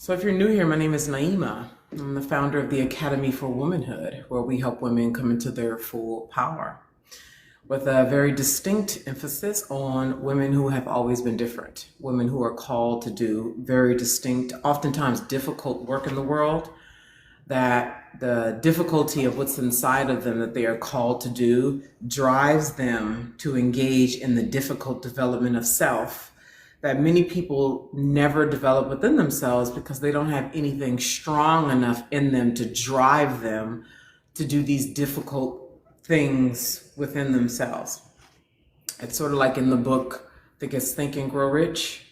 So if you're new here, my name is Naima. I'm the founder of the Academy for Womanhood, where we help women come into their full power with a very distinct emphasis on women who have always been different, women who are called to do very distinct, oftentimes difficult work in the world, that the difficulty of what's inside of them that they are called to do drives them to engage in the difficult development of self that many people never develop within themselves because they don't have anything strong enough in them to drive them to do these difficult things within themselves. It's sort of like in the book, I think it's Think and Grow Rich.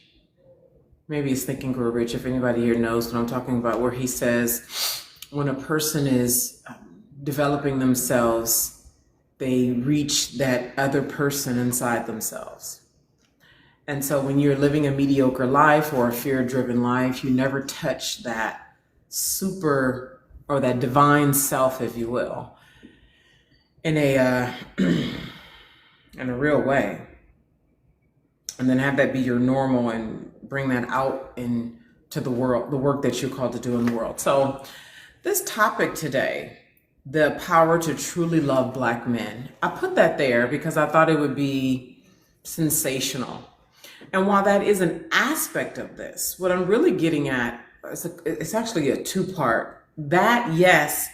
Maybe it's Think and Grow Rich, if anybody here knows what I'm talking about, where he says when a person is developing themselves, they reach that other person inside themselves. And so when you're living a mediocre life or a fear-driven life, you never touch that super or that divine self, if you will, in a real way. And then have that be your normal and bring that out into the world, the work that you're called to do in the world. So this topic today, the power to truly love Black men, I put that there because I thought it would be sensational. And while that is an aspect of this, what I'm really getting at, it's actually a two-part. That, yes,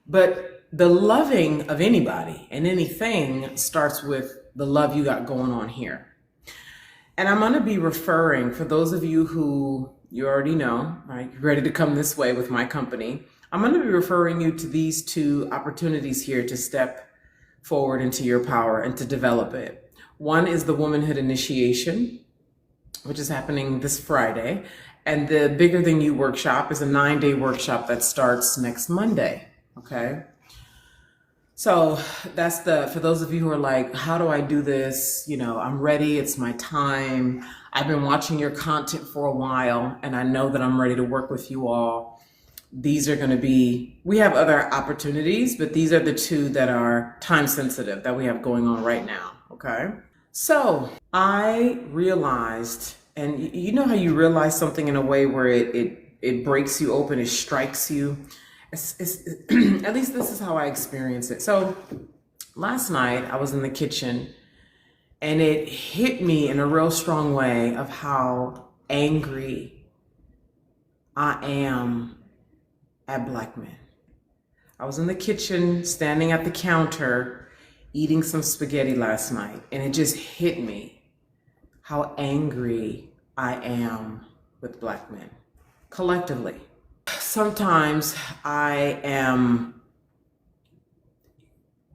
but the loving of anybody and anything starts with the love you got going on here. And I'm going to be referring, for those of you who you already know, right, you're ready to come this way with my company, I'm going to be referring you to these two opportunities here to step forward into your power and to develop it. One is the Womanhood Initiation, which is happening this Friday. And the Bigger Than You workshop is a 9-day workshop that starts next Monday, okay? So that's for those of you who are like, how do I do this? You know, I'm ready, it's my time. I've been watching your content for a while and I know that I'm ready to work with you all. These are gonna be, we have other opportunities, but these are the two that are time sensitive that we have going on right now, okay? So I realized, and you know how you realize something in a way where it breaks you open, it strikes you. It's at least this is how I experience it. So last night I was in the kitchen and it hit me in a real strong way of how angry I am at Black men. I was in the kitchen, standing at the counter, eating some spaghetti last night, and it just hit me how angry I am with Black men, collectively. Sometimes I am,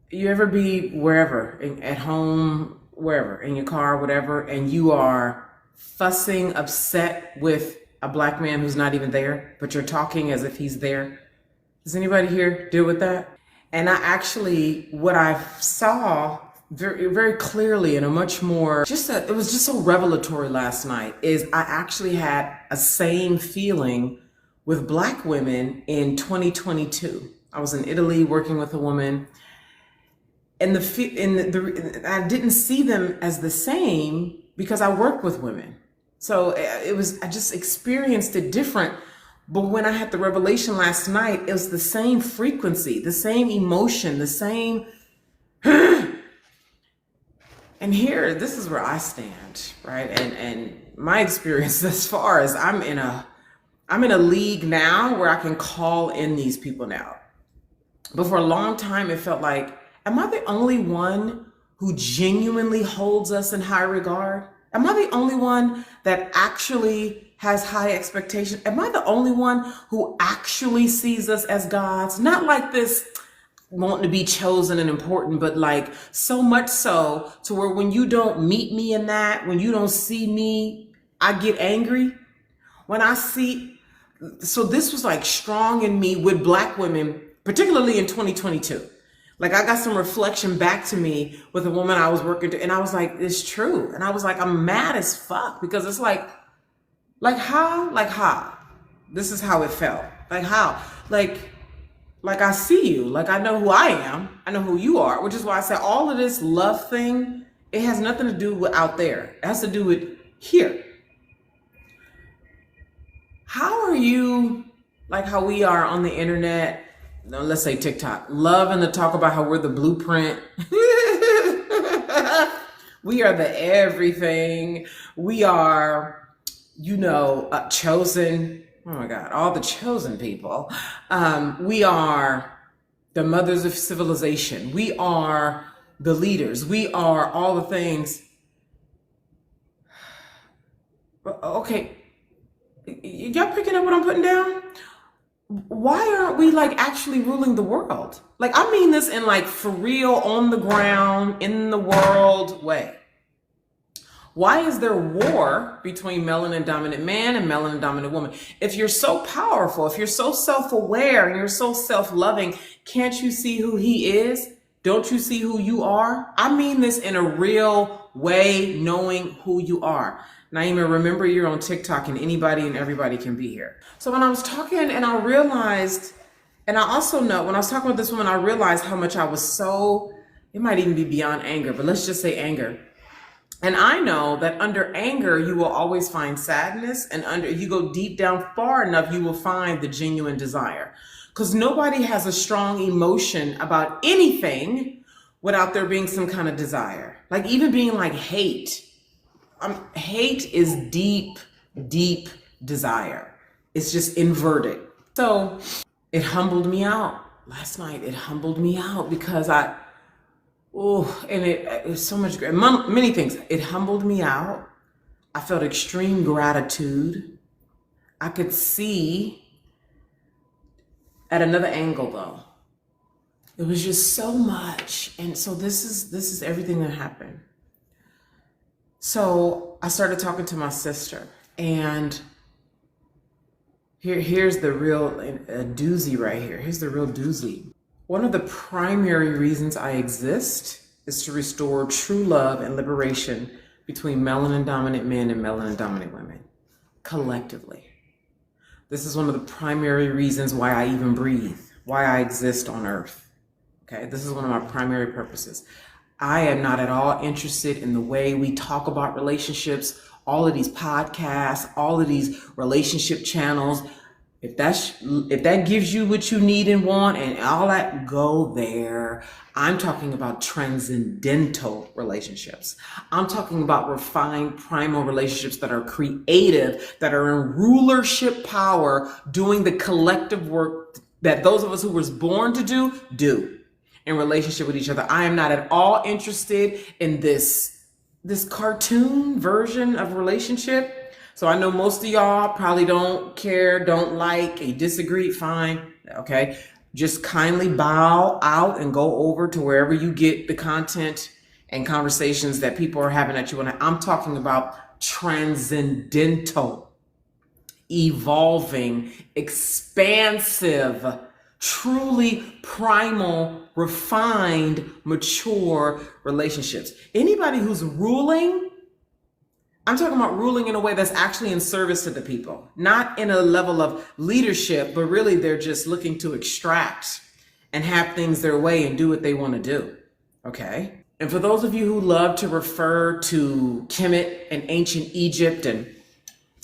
you ever be wherever, at home, wherever, in your car, whatever, and you are fussing, upset with a Black man who's not even there, but you're talking as if he's there? Does anybody here deal with that? And I actually, what I saw very, very clearly in a much more, it was just so revelatory last night, is I actually had a same feeling with Black women in 2022. I was in Italy working with a woman, and I didn't see them as the same because I work with women. So I just experienced it different. But when I had the revelation last night, it was the same frequency, the same emotion, the same. And here, this is where I stand, right? And my experience thus far is I'm in a league now where I can call in these people now. But for a long time, it felt like, am I the only one who genuinely holds us in high regard? Am I the only one that actually has high expectations? Am I the only one who actually sees us as gods? Not like this wanting to be chosen and important, but like so much so to where when you don't meet me in that, when you don't see me, I get angry. When I see, so this was like strong in me with Black women, particularly in 2022. Like I got some reflection back to me with a woman I was working to, and I was like, it's true. And I was like, I'm mad as fuck because it's like how? This is how it felt. Like how? Like I see you, like I know who I am, I know who you are, which is why I said all of this love thing, it has nothing to do with out there. It has to do with here. How are you, like how we are on the internet, let's say TikTok, loving to talk about how we're the blueprint. We are the everything. We are, chosen. Oh my God, all the chosen people. We are the mothers of civilization. We are the leaders. We are all the things. Okay, y'all picking up what I'm putting down? Why aren't we like actually ruling the world? Like, I mean this in like for real, on the ground, in the world way. Why is there war between melanin dominant man and melanin dominant woman? If you're so powerful, if you're so self-aware and you're so self-loving, can't you see who he is? Don't you see who you are? I mean this in a real way, knowing who you are. Naima, remember you're on TikTok and anybody and everybody can be here. So when I was talking and I realized, and I also know when I was talking with this woman, I realized how much I was so, it might even be beyond anger, but let's just say anger. And I know that under anger, you will always find sadness, and if you go deep down far enough, you will find the genuine desire. Because nobody has a strong emotion about anything without there being some kind of desire. Like even being like hate. Hate is deep, deep desire. It's just inverted. So it humbled me out last night. It humbled me out because it was so much, many things. It humbled me out. I felt extreme gratitude. I could see at another angle though. It was just so much. And so this is everything that happened. So I started talking to my sister, and here's the real doozy right here. Here's the real doozy. One of the primary reasons I exist is to restore true love and liberation between melanin dominant men and melanin dominant women collectively. This is one of the primary reasons why I even breathe, why I exist on earth. Okay, this is one of my primary purposes. I am not at all interested in the way we talk about relationships, all of these podcasts, all of these relationship channels. If that gives you what you need and want and all that, go there. I'm talking about transcendental relationships. I'm talking about refined primal relationships that are creative, that are in rulership power, doing the collective work that those of us who was born to do in relationship with each other. I am not at all interested in this cartoon version of relationship. So I know most of y'all probably don't care, don't like, you disagree, fine, okay? Just kindly bow out and go over to wherever you get the content and conversations that people are having that you want to. I'm talking about transcendental, evolving, expansive, truly primal, refined, mature relationships. Anybody who's ruling, I'm talking about ruling in a way that's actually in service to the people, not in a level of leadership, but really they're just looking to extract and have things their way and do what they want to do. Okay. And for those of you who love to refer to Kemet and ancient Egypt, and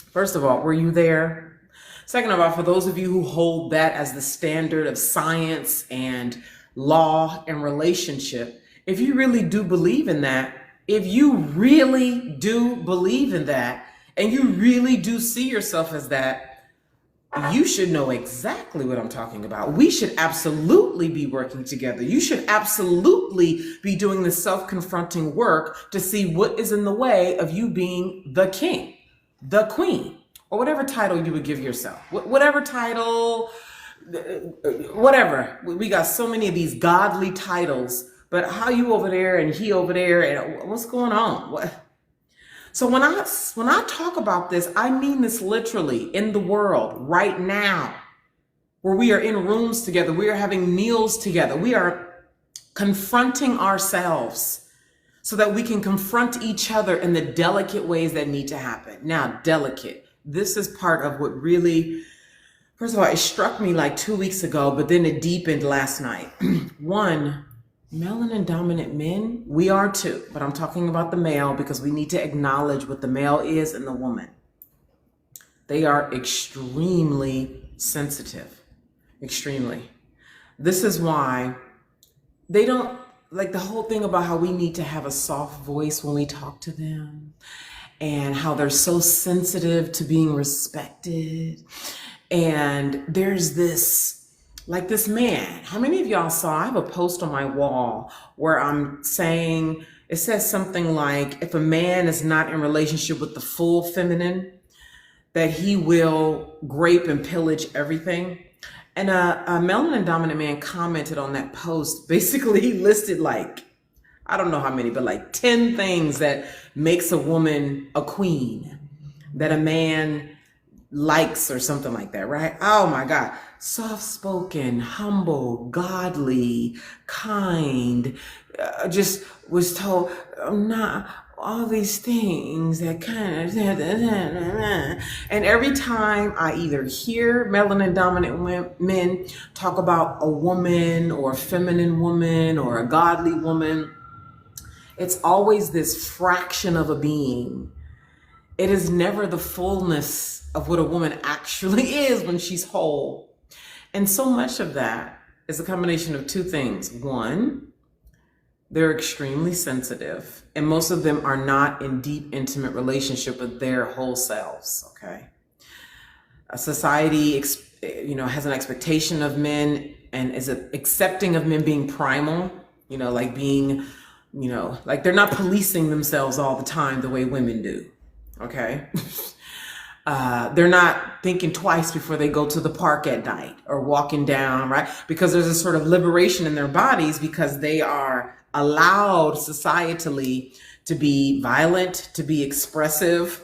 first of all, were you there? Second of all, for those of you who hold that as the standard of science and law and relationship, if you really do believe in that, if you really do believe in that, and you really do see yourself as that, you should know exactly what I'm talking about. We should absolutely be working together. You should absolutely be doing the self-confronting work to see what is in the way of you being the king, the queen, or whatever title you would give yourself. Whatever title, whatever. We got so many of these godly titles, but how you over there and he over there and what's going on? So when I talk about this, I mean this literally in the world right now, where we are in rooms together, we are having meals together, we are confronting ourselves so that we can confront each other in the delicate ways that need to happen. Now, delicate. This is part of what really, first of all, it struck me like 2 weeks ago, but then it deepened last night. One, melanin dominant men, we are too, but I'm talking about the male because we need to acknowledge what the male is and the woman. They are extremely sensitive, extremely. This is why they don't like the whole thing about how we need to have a soft voice when we talk to them and how they're so sensitive to being respected. And there's this, like this man, how many of y'all saw, I have a post on my wall where I'm saying, it says something like, if a man is not in relationship with the full feminine, that he will grape and pillage everything. And a melanin dominant man commented on that post. Basically, he listed like, I don't know how many, but like 10 things that makes a woman a queen, that a man likes or something like that, right? Oh my God. Soft-spoken, humble, godly, kind, just was told, not all these things that kind of, and every time I either hear melanin dominant men talk about a woman or a feminine woman or a godly woman, it's always this fraction of a being. It is never the fullness of what a woman actually is when she's whole. And so much of that is a combination of two things. One, they're extremely sensitive, and most of them are not in deep, intimate relationship with their whole selves, okay? A society, has an expectation of men and is accepting of men being primal, like being, like they're not policing themselves all the time the way women do, okay? They're not thinking twice before they go to the park at night or walking down, right? Because there's a sort of liberation in their bodies because they are allowed societally to be violent, to be expressive,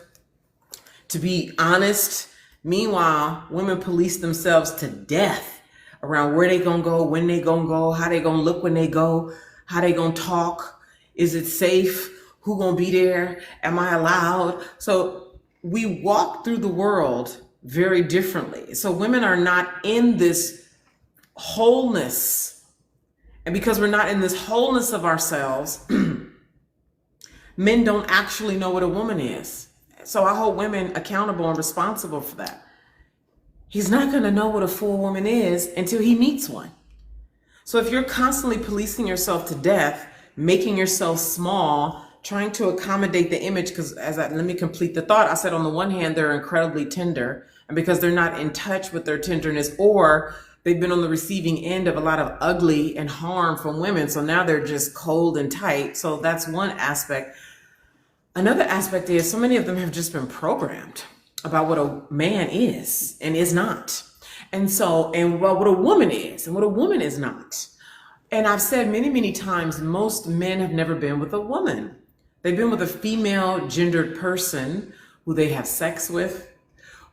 to be honest. Meanwhile, women police themselves to death around where they gonna go, when they gonna go, how they gonna look when they go, how they gonna talk, is it safe, who gonna be there, am I allowed? So we walk through the world very differently. So women are not in this wholeness. And because we're not in this wholeness of ourselves, men don't actually know what a woman is. So I hold women accountable and responsible for that. He's not going to know what a full woman is until he meets one. So if you're constantly policing yourself to death, making yourself small, trying to accommodate the image, because let me complete the thought. I said on the one hand, they're incredibly tender, and because they're not in touch with their tenderness, or they've been on the receiving end of a lot of ugly and harm from women. So now they're just cold and tight. So that's one aspect. Another aspect is so many of them have just been programmed about what a man is and is not. And what a woman is and what a woman is not. And I've said many, many times, most men have never been with a woman. They've been with a female gendered person who they have sex with,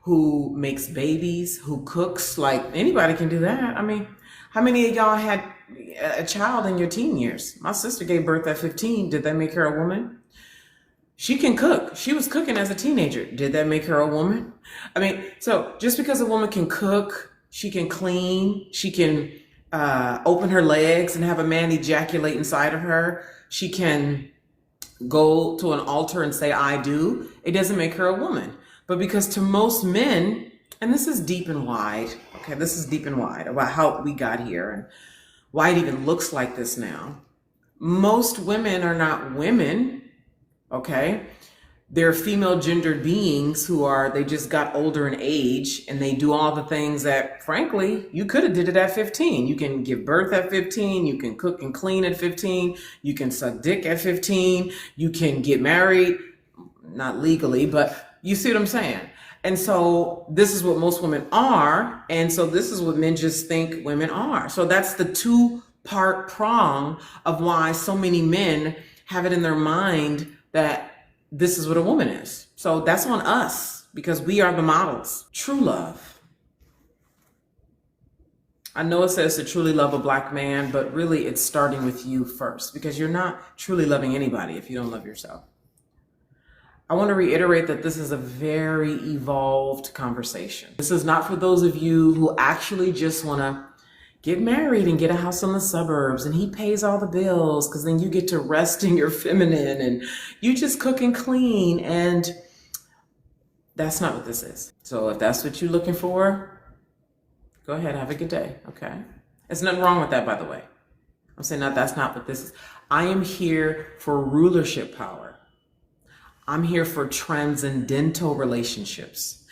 who makes babies, who cooks. Like anybody can do that. I mean, how many of y'all had a child in your teen years? My sister gave birth at 15. Did that make her a woman? She can cook. She was cooking as a teenager. Did that make her a woman? I mean, so just because a woman can cook, she can clean, she can open her legs and have a man ejaculate inside of her, she can go to an altar and say, I do, it doesn't make her a woman. But because to most men, and this is deep and wide, okay, this is deep and wide about how we got here and why it even looks like this now. Most women are not women, okay? They're female gendered beings they just got older in age and they do all the things that, frankly, you could have did it at 15. You can give birth at 15. You can cook and clean at 15. You can suck dick at 15. You can get married, not legally, but you see what I'm saying? And so this is what most women are. And so this is what men just think women are. So that's the two-part prong of why so many men have it in their mind that this is what a woman is. So that's on us because we are the models. True love. I know it says to truly love a Black man, but really it's starting with you first because you're not truly loving anybody if you don't love yourself. I want to reiterate that this is a very evolved conversation. This is not for those of you who actually just want to get married and get a house in the suburbs and he pays all the bills because then you get to rest in your feminine and you just cook and clean. And That's not what this is. So if that's what you're looking for, go ahead, have a good day, okay? There's nothing wrong with that, by the way. I'm saying that's not what this is. I am here for rulership power. I'm here for transcendental relationships.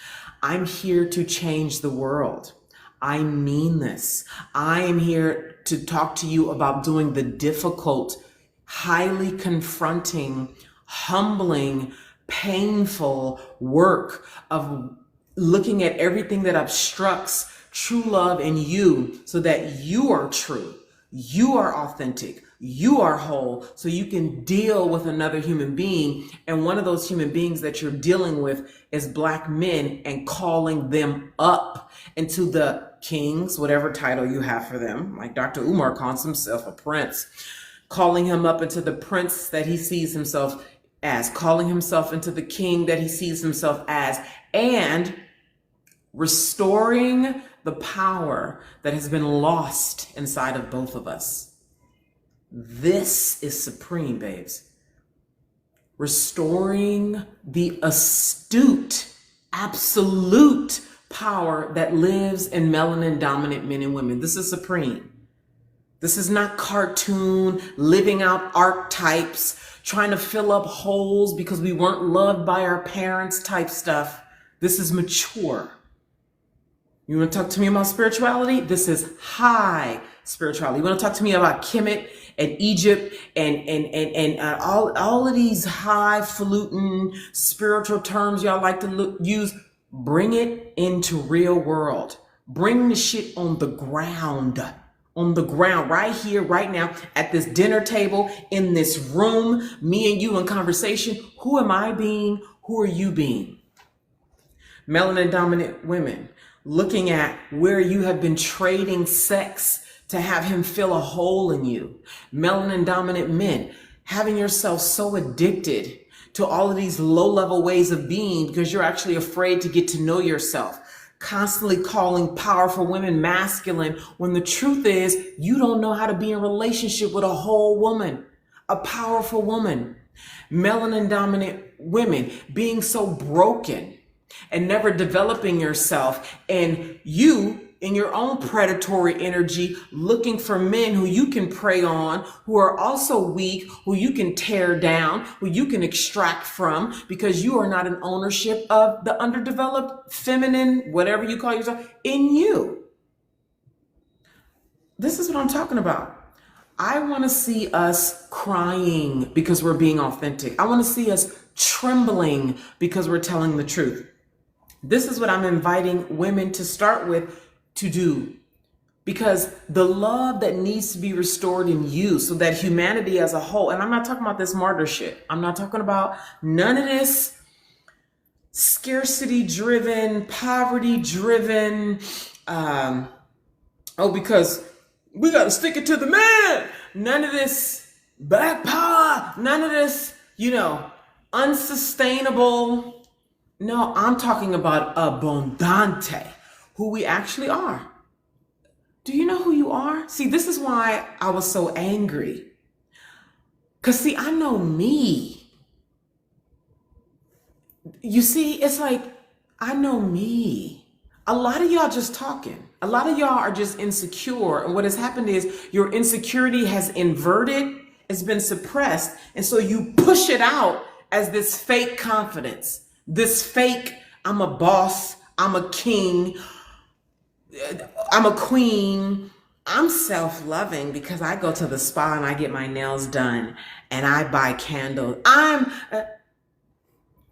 I'm here to change the world. I mean this. I am here to talk to you about doing the difficult, highly confronting, humbling, painful work of looking at everything that obstructs true love in you so that you are true, you are authentic, you are whole, so you can deal with another human being. And one of those human beings that you're dealing with is Black men, and calling them up into the kings, whatever title you have for them. Like Dr. Umar calls himself a prince, calling him up into the prince that he sees himself as, calling himself into the king that he sees himself as, and restoring the power that has been lost inside of both of us. This is supreme, babes. Restoring the astute, absolute power that lives in melanin dominant men and women. This is supreme. This is not cartoon, living out archetypes, trying to fill up holes because we weren't loved by our parents type stuff. This is mature. You want to talk to me about spirituality? This is high spirituality. You want to talk to me about Kemet and Egypt and all of these highfalutin spiritual terms y'all like to use? Bring it into real world. Bring the shit on the ground. On the ground, right here, right now, at this dinner table, in this room, me and you in conversation. Who am I being? Who are you being? Melanin dominant women, looking at where you have been trading sex to have him fill a hole in you. Melanin dominant men, having yourself so addicted to all of these low-level ways of being because you're actually afraid to get to know yourself. Constantly calling powerful women masculine when the truth is you don't know how to be in relationship with a whole woman, a powerful woman. Melanin dominant women being so broken and never developing yourself, and you in your own predatory energy looking for men who you can prey on, who are also weak, who you can tear down, who you can extract from because you are not in ownership of the underdeveloped feminine, whatever you call yourself, in you. This is what I'm talking about. I want to see us crying because we're being authentic. I want to see us trembling because we're telling the truth. This is what I'm inviting women to start with to do, because the love that needs to be restored in you so that humanity as a whole, and I'm not talking about this martyr shit. I'm not talking about none of this scarcity driven, poverty driven, because we got to stick it to the man. None of this black power, none of this, unsustainable. No, I'm talking about abundante, who we actually are. Do you know who you are? See, this is why I was so angry. Because, see, I know me. You see, it's like, I know me. A lot of y'all just talking. A lot of y'all are just insecure. And what has happened is your insecurity has inverted, it's been suppressed. And so you push it out as this fake confidence, this fake, I'm a boss, I'm a king, I'm a queen. I'm self-loving because I go to the spa and I get my nails done and I buy candles.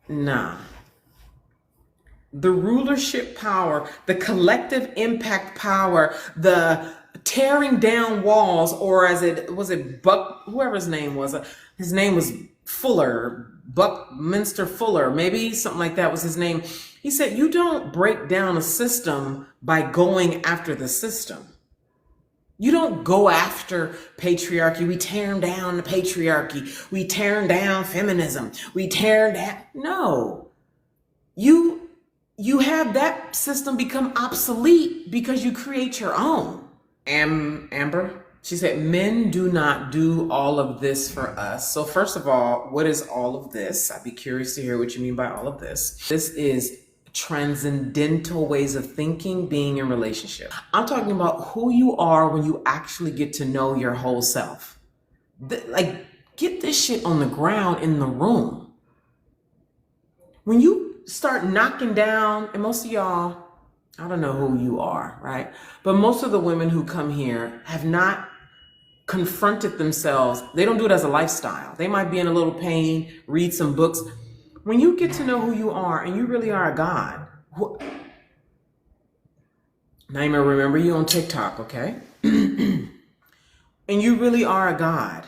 Nah. The rulership power, the collective impact power, the tearing down walls, or Buck, whoever his name was Fuller, Buckminster Fuller, maybe something like that was his name. He said, you don't break down a system by going after the system. You don't go after patriarchy. We tear down the patriarchy. We tear down feminism. We tear down. No. You have that system become obsolete because you create your own. Amber, She said, men do not do all of this for us. So first of all, what is all of this? I'd be curious to hear what you mean by all of this. This is transcendental ways of thinking, being in relationship. I'm talking about who you are when you actually get to know your whole self. Like, get this shit on the ground in the room. When you start knocking down, and most of y'all, I don't know who you are, right? But most of the women who come here have not confronted themselves. They don't do it as a lifestyle. They might be in a little pain, read some books. When you get to know who you are and you really are a God, Naima, remember you on TikTok, okay? And you really are a God.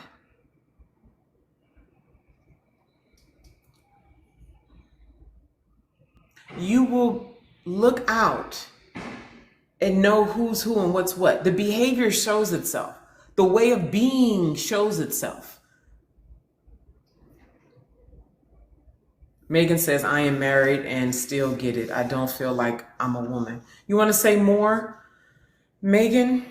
You will look out and know who's who and what's what. The behavior shows itself. The way of being shows itself. Megan says, I am married and still get it. I don't feel like I'm a woman. You want to say more, Megan?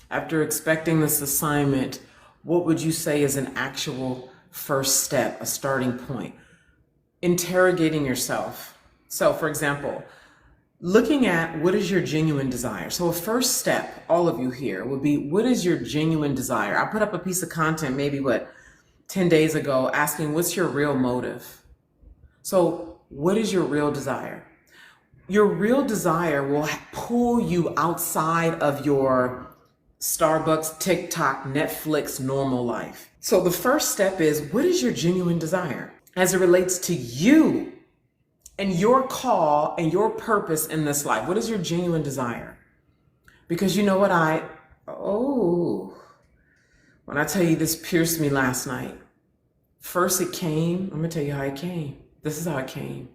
After expecting this assignment, what would you say is an actual first step, a starting point? Interrogating yourself. So, for example, looking at what is your genuine desire. So a first step, all of you here, would be, what is your genuine desire? I put up a piece of content maybe, 10 days ago, asking what's your real motive? So what is your real desire? Your real desire will pull you outside of your Starbucks, TikTok, Netflix, normal life. So the first step is, what is your genuine desire as it relates to you and your call and your purpose in this life? What is your genuine desire? Because you know what, when I tell you this pierced me last night. First it came, I'm gonna tell you how it came. This is how it came.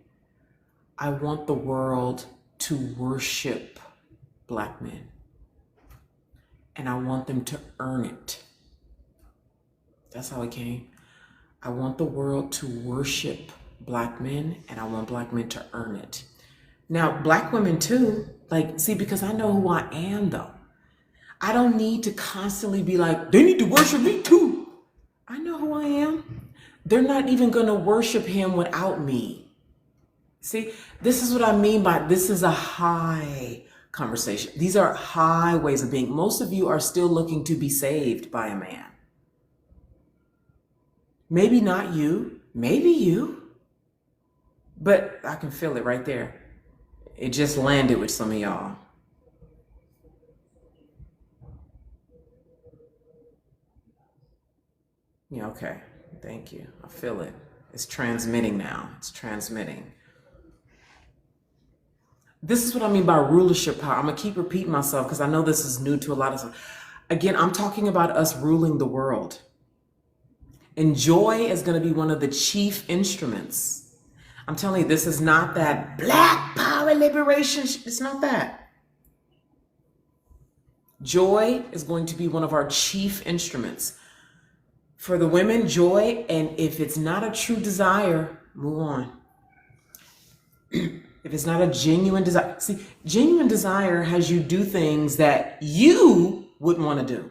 I want the world to worship Black men. And I want them to earn it. That's how it came. I want the world to worship Black men, and I want Black men to earn it. Now, Black women too, because I know who I am though. I don't need to constantly be like, they need to worship me too. I know who I am. They're not even gonna worship him without me. See, this is what I mean by this is a high conversation. These are high ways of being. Most of you are still looking to be saved by a man. Maybe not you, maybe you, but I can feel it right there. It just landed with some of y'all. Yeah, okay, thank you. I feel it. It's transmitting now. It's transmitting. This is what I mean by rulership power. I'm gonna keep repeating myself because I know this is new to a lot of stuff. Again, I'm talking about us ruling the world. And joy is gonna be one of the chief instruments. I'm telling you, this is not that Black power liberation. It's not that. Joy is going to be one of our chief instruments. For the women, joy, and if it's not a true desire, move on. If it's not a genuine desire, see, genuine desire has you do things that you wouldn't want to do.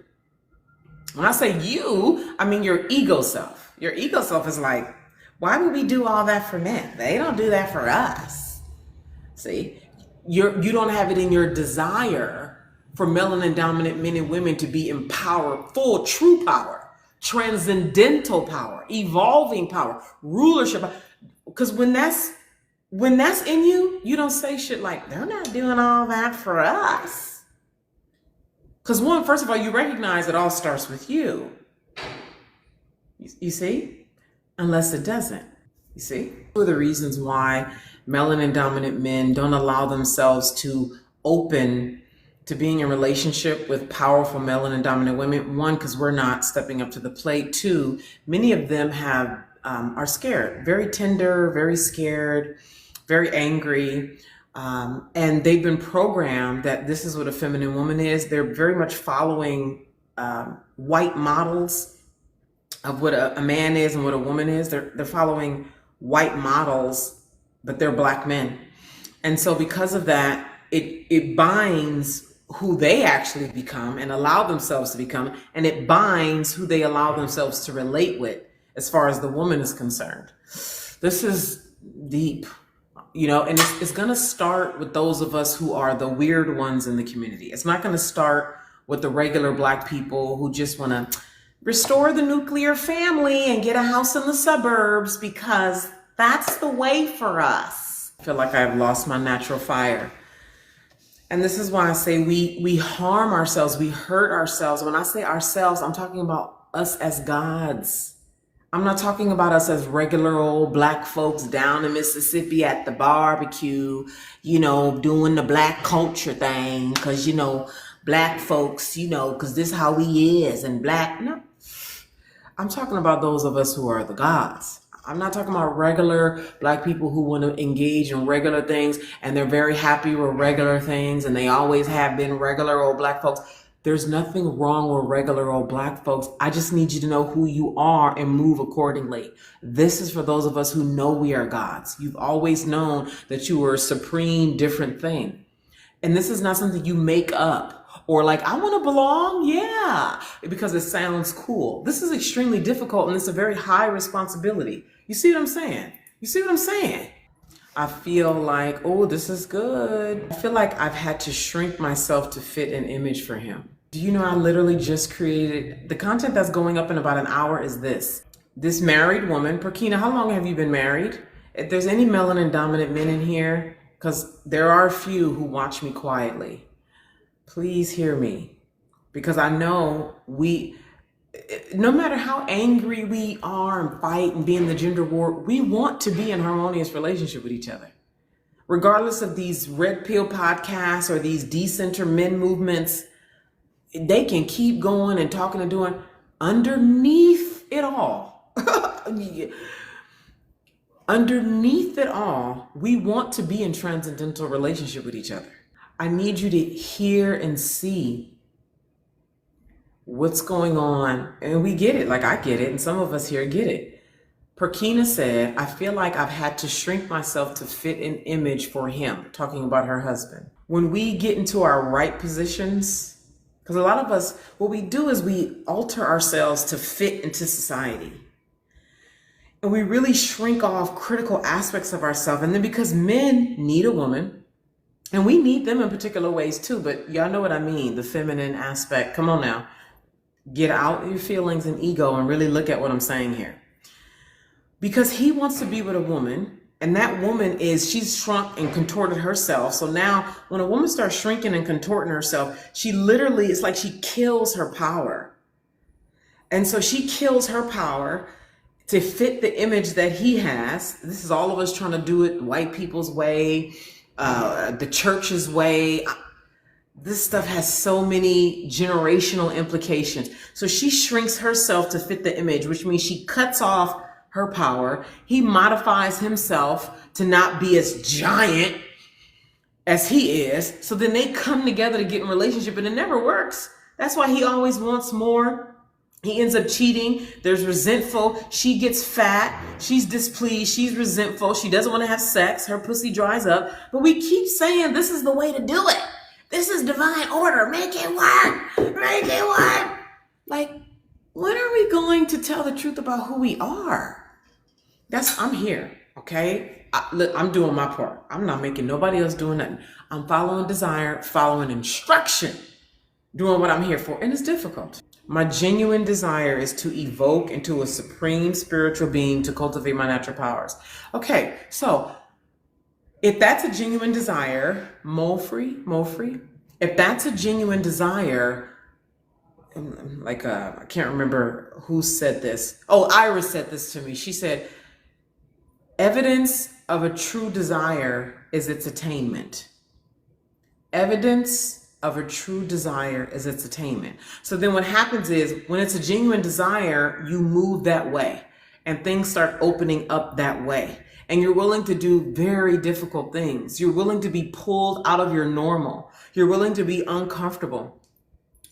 When I say you, I mean your ego self. Your ego self is like, why would we do all that for men? They don't do that for us. See, you don't have it in your desire for melanin dominant men and women to be empowered, full, true power, transcendental power, evolving power, rulership. Because when that's in you, you don't say shit like, they're not doing all that for us. Because one, first of all, you recognize it all starts with you. You see? Unless it doesn't. You see? One of the reasons why melanin dominant men don't allow themselves to open to being in relationship with powerful melanin dominant women. One, because we're not stepping up to the plate. Two, many of them are scared, very tender, very scared, very angry. And they've been programmed that this is what a feminine woman is. They're very much following white models of what a man is and what a woman is. They're following white models, but they're Black men. And so because of that, it binds who they actually become and allow themselves to become, and it binds who they allow themselves to relate with as far as the woman is concerned. This is deep, and it's going to start with those of us who are the weird ones in the community. It's not going to start with the regular Black people who just want to restore the nuclear family and get a house in the suburbs because that's the way for us. I feel like I've lost my natural fire. And this is why I say we harm ourselves, we hurt ourselves. When I say ourselves, I'm talking about us as gods. I'm not talking about us as regular old Black folks down in Mississippi at the barbecue, doing the Black culture thing. Cause Black folks, cause this is how we is and Black. No, I'm talking about those of us who are the gods. I'm not talking about regular Black people who want to engage in regular things and they're very happy with regular things and they always have been regular old Black folks. There's nothing wrong with regular old Black folks. I just need you to know who you are and move accordingly. This is for those of us who know we are gods. You've always known that you were a supreme different thing. And this is not something you make up. Or like, I want to belong, yeah, because it sounds cool. This is extremely difficult and it's a very high responsibility. You see what I'm saying? I feel like, oh, this is good. I feel like I've had to shrink myself to fit an image for him. Do you know I literally just created, the content that's going up in about an hour is this. This married woman, Perkina, how long have you been married? If there's any melanin dominant men in here, because there are a few who watch me quietly. Please hear me, because I know no matter how angry we are and fight and be in the gender war, we want to be in harmonious relationship with each other. Regardless of these red pill podcasts or these decenter men movements, they can keep going and talking and doing underneath it all. Underneath it all, we want to be in transcendental relationship with each other. I need you to hear and see what's going on. And we get it, like I get it, and some of us here get it. Perkina said, I feel like I've had to shrink myself to fit an image for him, talking about her husband. When we get into our right positions, because a lot of us, what we do is we alter ourselves to fit into society. And we really shrink off critical aspects of ourselves. And then because men need a woman, and we need them in particular ways too, but y'all know what I mean, the feminine aspect. Come on now, get out your feelings and ego and really look at what I'm saying here. Because he wants to be with a woman, and that woman she's shrunk and contorted herself. So now when a woman starts shrinking and contorting herself, she literally, it's like she kills her power. And so she kills her power to fit the image that he has. This is all of us trying to do it white people's way, the church's way. This stuff has so many generational implications. So she shrinks herself to fit the image, which means she cuts off her power. He modifies himself to not be as giant as he is. So then they come together to get in a relationship, and it never works. That's why he always wants more. He ends up cheating. There's resentful. She gets fat. She's displeased. She's resentful. She doesn't want to have sex. Her pussy dries up. But we keep saying this is the way to do it. This is divine order. Make it work. Make it work. Like, when are we going to tell the truth about who we are? I'm here, okay? Look, I'm doing my part. I'm not making nobody else doing nothing. I'm following desire, following instruction, doing what I'm here for. And it's difficult. My genuine desire is to evoke into a supreme spiritual being to cultivate my natural powers. Okay, so if that's a genuine desire, Mofree, if that's a genuine desire, like I can't remember who said this. Oh, Iris said this to me. She said, evidence of a true desire is its attainment. Evidence of a true desire is its attainment. So then what happens is when it's a genuine desire, you move that way and things start opening up that way. And you're willing to do very difficult things. You're willing to be pulled out of your normal. You're willing to be uncomfortable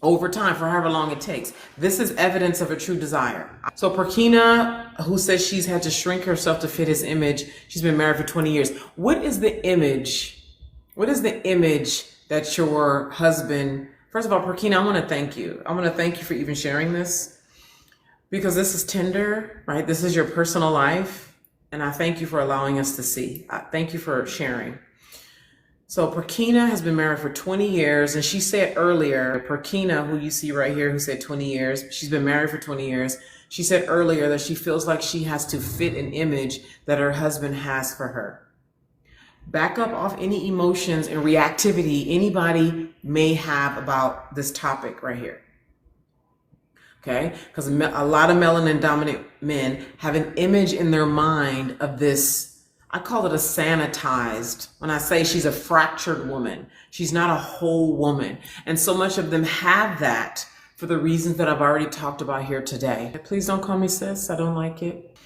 over time for however long it takes. This is evidence of a true desire. So Perkina, who says she's had to shrink herself to fit his image, she's been married for 20 years. What is the image that your husband, first of all, Perkina, I want to thank you. I want to thank you for even sharing this, because this is tender, right? This is your personal life. And I thank you for allowing us to see. I thank you for sharing. So Perkina has been married for 20 years. And she said earlier, Perkina, who you see right here, who said 20 years, she's been married for 20 years. She said earlier that she feels like she has to fit an image that her husband has for her. Back up off any emotions and reactivity anybody may have about this topic right here. Okay? Because a lot of melanin dominant men have an image in their mind of this, I call it a sanitized. When I say she's a fractured woman, she's not a whole woman. And so much of them have that for the reasons that I've already talked about here today. Please don't call me sis, I don't like it.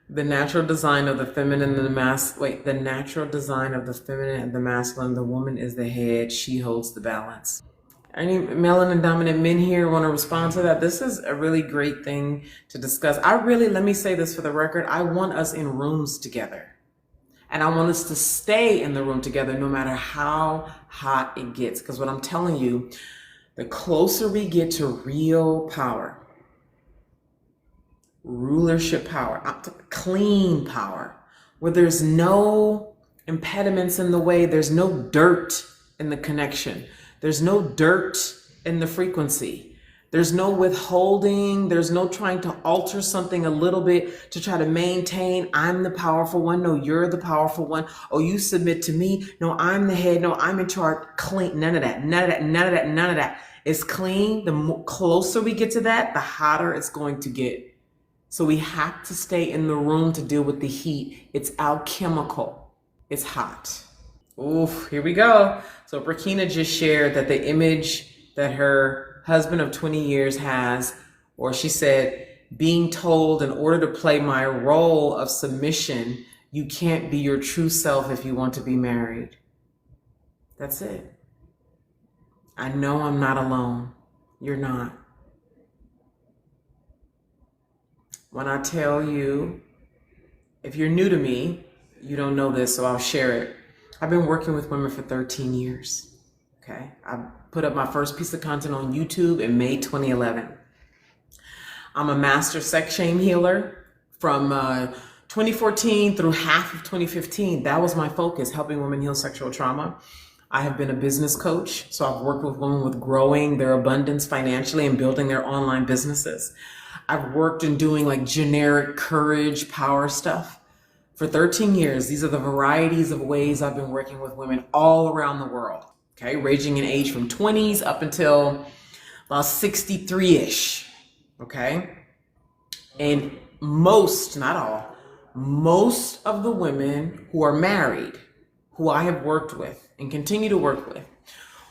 The natural design of the feminine and the natural design of the feminine and the masculine, the woman is the head, she holds the balance. Any melanin dominant men here want to respond to that? This is a really great thing to discuss. Let me say this for the record, I want us in rooms together. And I want us to stay in the room together no matter how hot it gets. Because what I'm telling you, the closer we get to real power, rulership power, clean power, where there's no impediments in the way, there's no dirt in the connection, there's no dirt in the frequency, there's no withholding, there's no trying to alter something a little bit to try to maintain, I'm the powerful one, no, you're the powerful one, oh, you submit to me, no, I'm the head, no, I'm in charge. Clean, none of that. It's clean. The closer we get to that, the hotter it's going to get. So we have to stay in the room to deal with the heat. It's alchemical. It's hot. Oof, here we go. So Perkina just shared that the image that her husband of 20 years has, or she said, being told in order to play my role of submission, you can't be your true self if you want to be married. That's it. I know I'm not alone. You're not. When I tell you, if you're new to me, you don't know this, so I'll share it. I've been working with women for 13 years. Okay. I put up my first piece of content on YouTube in May 2011. I'm a master sex shame healer from 2014 through half of 2015. That was my focus, helping women heal sexual trauma. I have been a business coach, so I've worked with women with growing their abundance financially and building their online businesses. I've worked in doing like generic courage, power stuff for 13 years. These are the varieties of ways I've been working with women all around the world, okay? Ranging in age from 20s up until about 63-ish, okay? And most, not all, most of the women who are married, who I have worked with and continue to work with,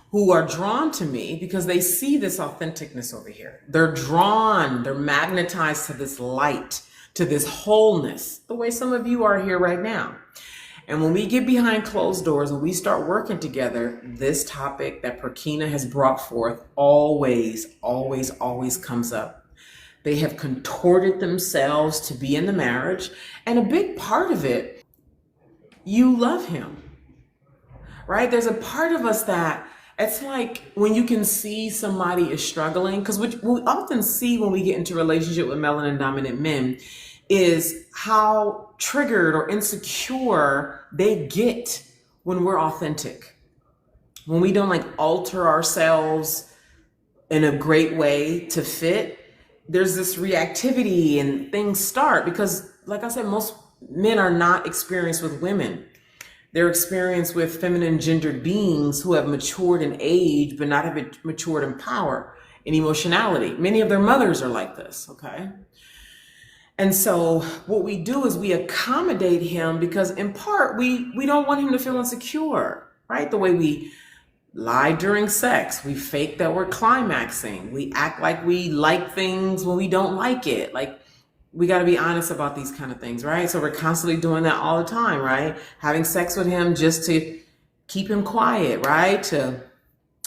who are drawn to me because they see this authenticness over here. They're drawn, they're magnetized to this light, to this wholeness, the way some of you are here right now. And when we get behind closed doors and we start working together, this topic that Perkina has brought forth always comes up. They have contorted themselves to be in the marriage. And a big part of it, you love him, right? There's a part of us that it's like when you can see somebody is struggling, because what we often see when we get into a relationship with melanin dominant men is how triggered or insecure they get when we're authentic. When we don't like alter ourselves in a great way to fit, there's this reactivity and things start because, like I said, most men are not experienced with women. They're experienced with feminine gendered beings who have matured in age, but not have matured in power and emotionality. Many of their mothers are like this, okay? And so what we do is we accommodate him because in part, we don't want him to feel insecure, right? The way we lie during sex, we fake that we're climaxing. We act like we like things when we don't like it. Like, we got to be honest about these kind of things, right? So we're constantly doing that all the time, right? Having sex with him just to keep him quiet, right? To,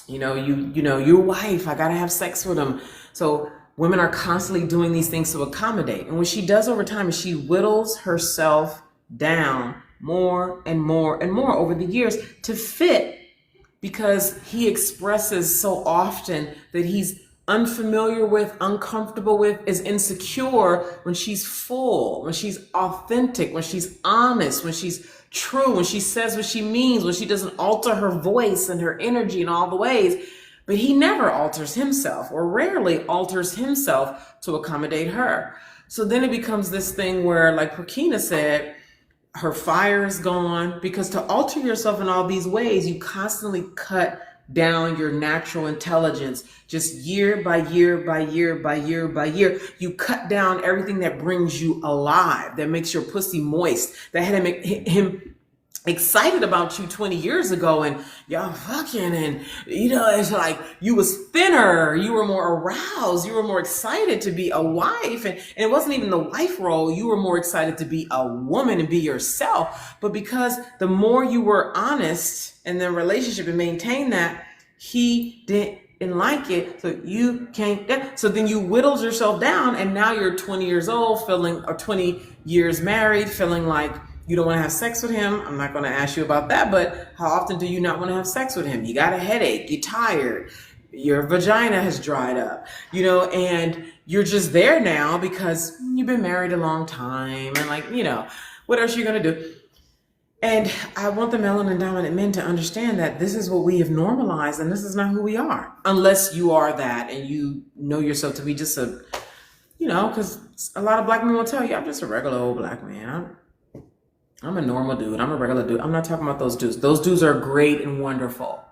your wife, I got to have sex with him. So women are constantly doing these things to accommodate. And what she does over time is she whittles herself down more and more and more over the years to fit because he expresses so often that he's unfamiliar with, uncomfortable with, is insecure when she's full, when she's authentic, when she's honest, when she's true, when she says what she means, when she doesn't alter her voice and her energy in all the ways. But he never alters himself, or rarely alters himself to accommodate her. So then it becomes this thing where, like Prakina said, her fire is gone, because to alter yourself in all these ways, you constantly cut down your natural intelligence, just year by year by year by year by year. You cut down everything that brings you alive, that makes your pussy moist, that had him excited about you 20 years ago, and y'all fucking, and it's like you was thinner, you were more aroused, you were more excited to be a wife, and it wasn't even the wife role, you were more excited to be a woman and be yourself. But because the more you were honest in the relationship and maintain that, he didn't like it, so you can't. So then you whittled yourself down, and now you're 20 years old, or 20 years married, feeling like you don't want to have sex with him. I'm not going to ask you about that, but how often do you not want to have sex with him? You got a headache, you're tired, your vagina has dried up, and you're just there now because you've been married a long time, and what else are you going to do? And I want the melanin dominant men to understand that this is what we have normalized, and this is not who we are, unless you are that and you know yourself to be just because a lot of black men will tell you, I'm just a regular old black man. I'm a normal dude. I'm a regular dude. I'm not talking about those dudes. Those dudes are great and wonderful.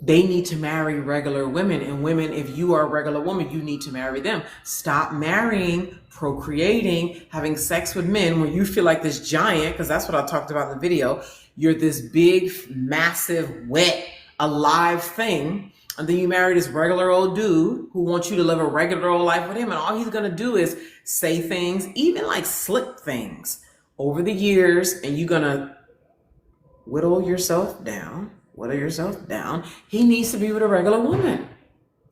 They need to marry regular women. And women, if you are a regular woman, you need to marry them. Stop marrying, procreating, having sex with men where you feel like this giant, because that's what I talked about in the video. You're this big, massive, wet, alive thing. And then you marry this regular old dude who wants you to live a regular old life with him. And all he's going to do is say things, even like slick things, over the years, and you're gonna whittle yourself down. He needs to be with a regular woman.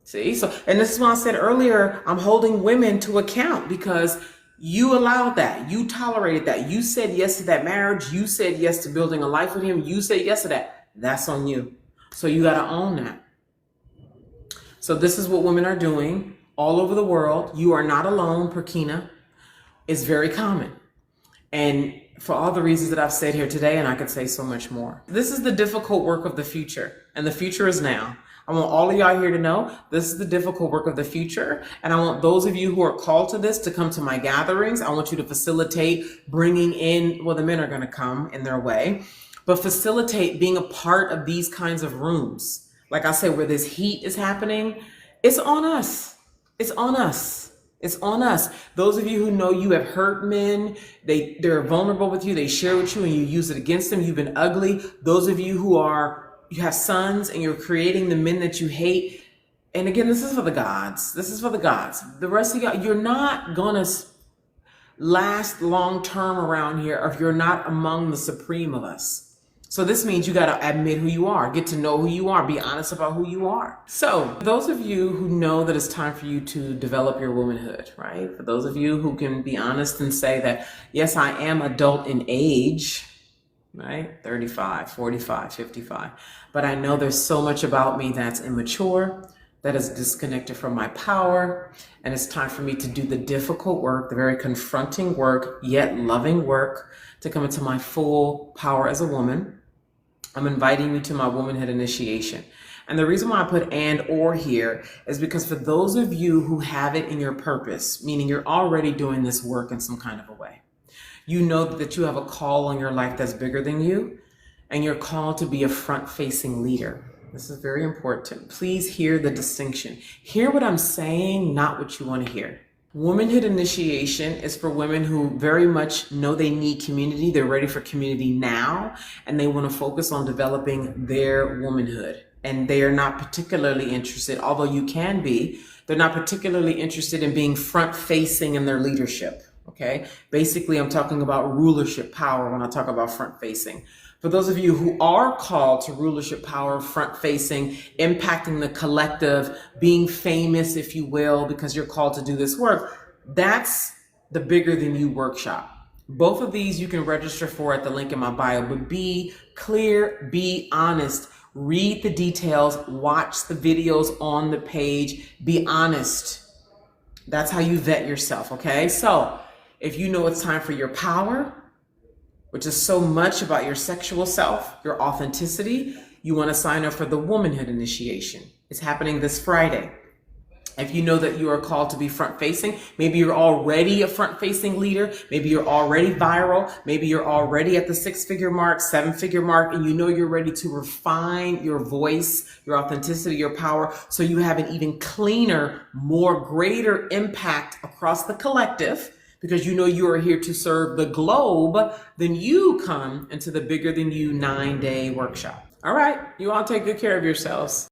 See, and this is why I said earlier, I'm holding women to account, because you allowed that, you tolerated that, you said yes to that marriage, you said yes to building a life with him, you said yes to that. That's on you. So you gotta own that. So this is what women are doing all over the world. You are not alone, Prakina. It's very common. And for all the reasons that I've said here today, and I could say so much more. This is the difficult work of the future, and the future is now. I want all of y'all here to know this is the difficult work of the future. And I want those of you who are called to this to come to my gatherings. I want you to facilitate bringing in, the men are going to come in their way, but facilitate being a part of these kinds of rooms. Like I said, where this heat is happening, it's on us. It's on us. It's on us. Those of you who know you have hurt men, they're vulnerable with you, they share with you and you use it against them, you've been ugly. Those of you you have sons and you're creating the men that you hate. And again, this is for the gods. This is for the gods. The rest of y'all, you're not gonna last long term around here if you're not among the supreme of us. So this means you got to admit who you are, get to know who you are, be honest about who you are. So those of you who know that it's time for you to develop your womanhood, right? For those of you who can be honest and say that, yes, I am adult in age, right? 35, 45, 55. But I know there's so much about me that's immature, that is disconnected from my power. And it's time for me to do the difficult work, the very confronting work, yet loving work, to come into my full power as a woman. I'm inviting you to my Womanhood Initiation. And the reason why I put and or here is because for those of you who have it in your purpose, meaning you're already doing this work in some kind of a way, you know that you have a call on your life that's bigger than you, and you're called to be a front-facing leader. This is very important. Please hear the distinction. Hear what I'm saying, not what you want to hear. Womanhood Initiation is for women who very much know they need community. They're ready for community now, and they want to focus on developing their womanhood. And they are not particularly interested, although you can be, they're not particularly interested in being front-facing in their leadership, okay? Basically, I'm talking about rulership power when I talk about front-facing. For those of you who are called to rulership power, front-facing, impacting the collective, being famous, if you will, because you're called to do this work, that's the Bigger Than You workshop. Both of these you can register for at the link in my bio, but be clear, be honest. Read the details, watch the videos on the page, be honest. That's how you vet yourself, okay? So if you know it's time for your power, which is so much about your sexual self, your authenticity, you want to sign up for the Womanhood Initiation. It's happening this Friday. If you know that you are called to be front-facing, maybe you're already a front-facing leader, maybe you're already viral, maybe you're already at the 6-figure mark, 7-figure mark, and you know you're ready to refine your voice, your authenticity, your power, so you have an even cleaner, more greater impact across the collective, because you know you are here to serve the globe, then you come into the Bigger Than You 9-day workshop. All right, you all take good care of yourselves.